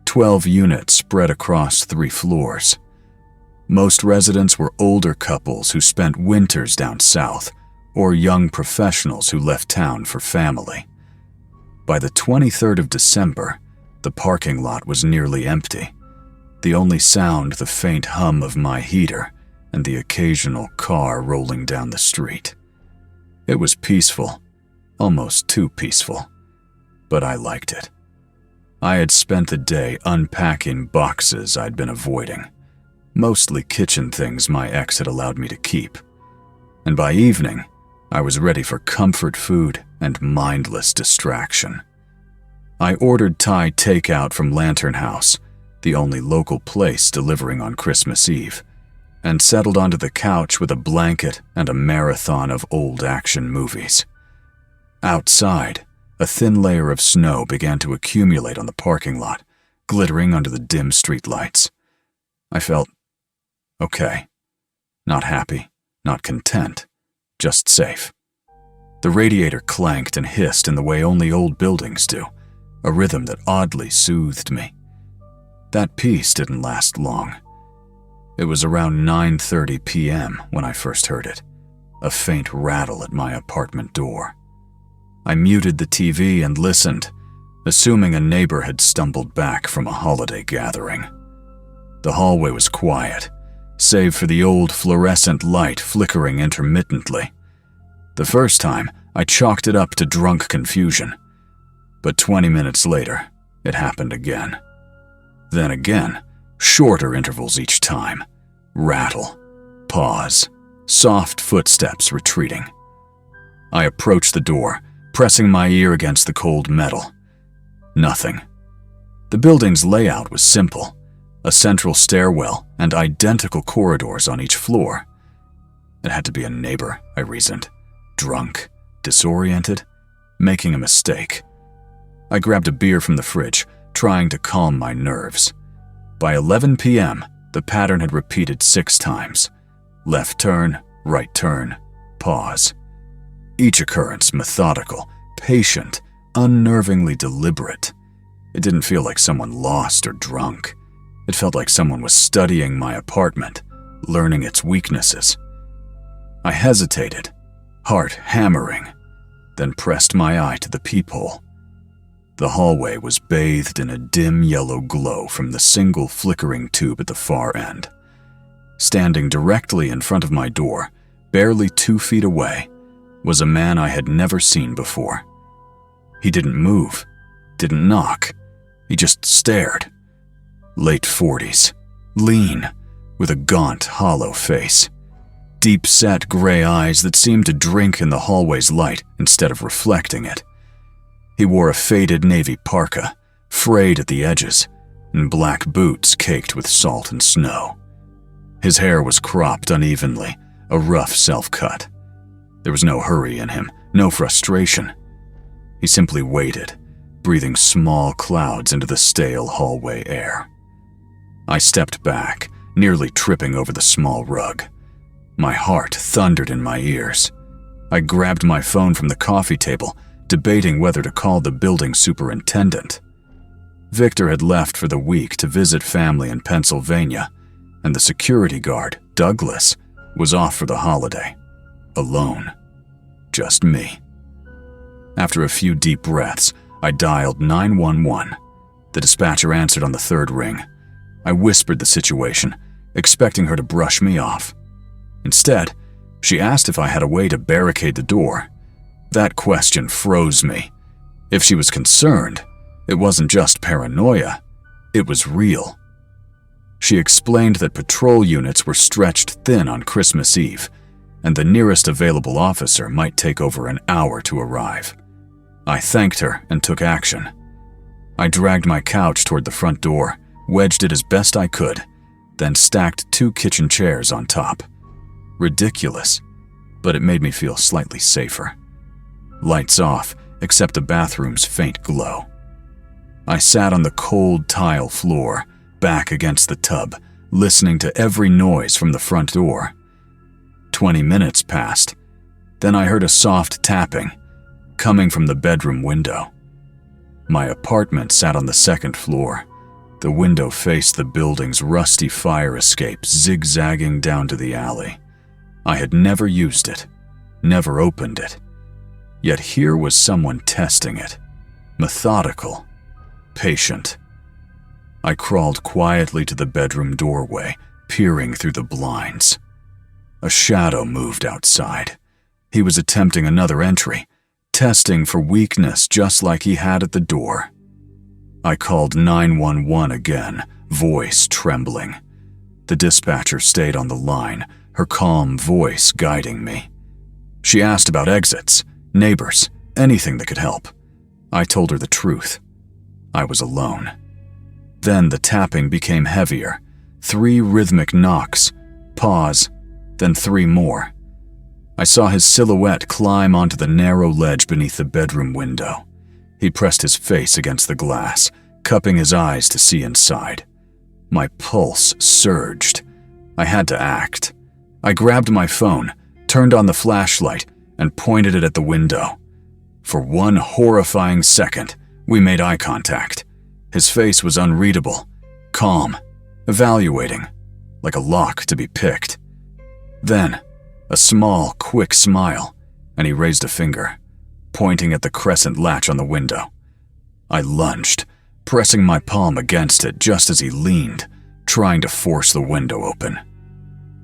12 units spread across 3 floors. Most residents were older couples who spent winters down south, or young professionals who left town for family. By the 23rd of December, the parking lot was nearly empty. The only sound the faint hum of my heater and the occasional car rolling down the street. It was peaceful, almost too peaceful, but I liked it. I had spent the day unpacking boxes I'd been avoiding, mostly kitchen things my ex had allowed me to keep. And by evening, I was ready for comfort food and mindless distraction. I ordered Thai takeout from Lantern House, the only local place delivering on Christmas Eve, and settled onto the couch with a blanket and a marathon of old action movies. Outside, a thin layer of snow began to accumulate on the parking lot, glittering under the dim streetlights. I felt okay. Not happy, not content, just safe. The radiator clanked and hissed in the way only old buildings do, a rhythm that oddly soothed me. That peace didn't last long. It was around 9:30 p.m. when I first heard it, a faint rattle at my apartment door. I muted the TV and listened, assuming a neighbor had stumbled back from a holiday gathering. The hallway was quiet, save for the old fluorescent light flickering intermittently. The first time, I chalked it up to drunk confusion. But 20 minutes later, it happened again. Then again, shorter intervals each time. Rattle, pause, soft footsteps retreating. I approached the door, pressing my ear against the cold metal. Nothing. The building's layout was simple, a central stairwell and identical corridors on each floor. It had to be a neighbor, I reasoned. Drunk, disoriented, making a mistake. I grabbed a beer from the fridge, trying to calm my nerves. By 11 p.m., the pattern had repeated 6 times. Left turn, right turn, pause. Each occurrence methodical, patient, unnervingly deliberate. It didn't feel like someone lost or drunk. It felt like someone was studying my apartment, learning its weaknesses. I hesitated, heart hammering, then pressed my eye to the peephole. The hallway was bathed in a dim yellow glow from the single flickering tube at the far end. Standing directly in front of my door, barely 2 feet away, was a man I had never seen before. He didn't move, didn't knock, he just stared. Late 40s, lean, with a gaunt, hollow face. Deep-set gray eyes that seemed to drink in the hallway's light instead of reflecting it. He wore a faded navy parka, frayed at the edges, and black boots caked with salt and snow. His hair was cropped unevenly, a rough self-cut. There was no hurry in him, no frustration. He simply waited, breathing small clouds into the stale hallway air. I stepped back, nearly tripping over the small rug. My heart thundered in my ears. I grabbed my phone from the coffee table, debating whether to call the building superintendent. Victor had left for the week to visit family in Pennsylvania, and the security guard, Douglas, was off for the holiday. Alone. Just me. After a few deep breaths, I dialed 911. The dispatcher answered on the third ring. I whispered the situation, expecting her to brush me off. Instead, she asked if I had a way to barricade the door. That question froze me. If she was concerned, it wasn't just paranoia, it was real. She explained that patrol units were stretched thin on Christmas Eve, and the nearest available officer might take over an hour to arrive. I thanked her and took action. I dragged my couch toward the front door, wedged it as best I could, then stacked 2 kitchen chairs on top. Ridiculous, but it made me feel slightly safer. Lights off, except the bathroom's faint glow. I sat on the cold tile floor, back against the tub, listening to every noise from the front door. 20 minutes passed. Then I heard a soft tapping, coming from the bedroom window. My apartment sat on the second floor. The window faced the building's rusty fire escape, zigzagging down to the alley. I had never used it, never opened it. Yet here was someone testing it. Methodical, patient. I crawled quietly to the bedroom doorway, peering through the blinds. A shadow moved outside. He was attempting another entry, testing for weakness just like he had at the door. I called 911 again, voice trembling. The dispatcher stayed on the line, her calm voice guiding me. She asked about exits, neighbors, anything that could help. I told her the truth. I was alone. Then the tapping became heavier. 3 rhythmic knocks, pause, then 3 more. I saw his silhouette climb onto the narrow ledge beneath the bedroom window. He pressed his face against the glass, cupping his eyes to see inside. My pulse surged. I had to act. I grabbed my phone, turned on the flashlight, and pointed it at the window. For one horrifying second, we made eye contact. His face was unreadable, calm, evaluating, like a lock to be picked. Then, a small, quick smile, and he raised a finger, pointing at the crescent latch on the window. I lunged, pressing my palm against it just as he leaned, trying to force the window open.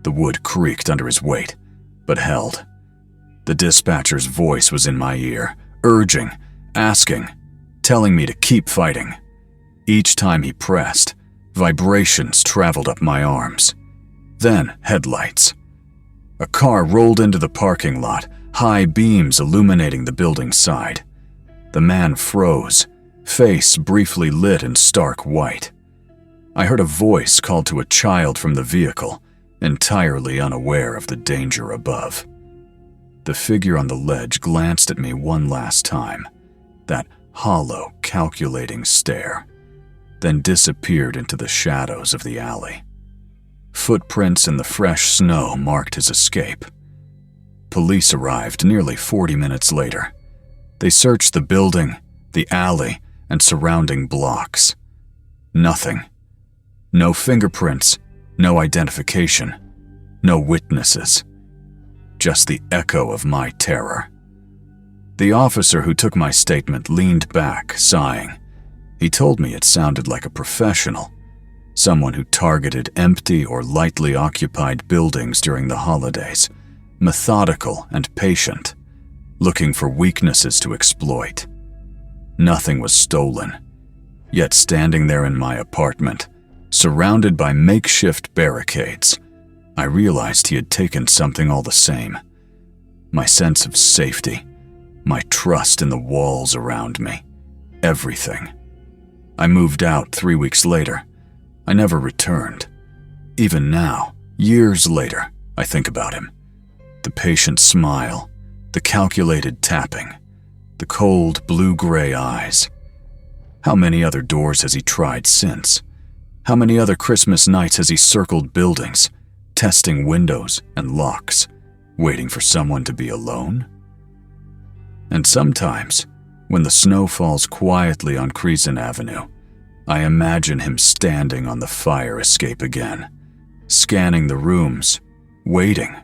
The wood creaked under his weight, but held. The dispatcher's voice was in my ear, urging, asking, telling me to keep fighting. Each time he pressed, vibrations traveled up my arms. Then headlights. A car rolled into the parking lot, high beams illuminating the building's side. The man froze, face briefly lit in stark white. I heard a voice call to a child from the vehicle, entirely unaware of the danger above. The figure on the ledge glanced at me one last time, that hollow, calculating stare, then disappeared into the shadows of the alley. Footprints in the fresh snow marked his escape. Police arrived nearly 40 minutes later. They searched the building, the alley, and surrounding blocks. Nothing. No fingerprints, no identification, no witnesses. Just the echo of my terror. The officer who took my statement leaned back, sighing. He told me it sounded like a professional, someone who targeted empty or lightly occupied buildings during the holidays, methodical and patient, looking for weaknesses to exploit. Nothing was stolen, yet standing there in my apartment, surrounded by makeshift barricades, I realized he had taken something all the same. My sense of safety, my trust in the walls around me, everything. I moved out 3 weeks later. I never returned. Even now, years later, I think about him. The patient smile, the calculated tapping, the cold blue-gray eyes. How many other doors has he tried since? How many other Christmas nights has he circled buildings, testing windows and locks, waiting for someone to be alone? And sometimes, when the snow falls quietly on Crescent Avenue, I imagine him standing on the fire escape again, scanning the rooms, waiting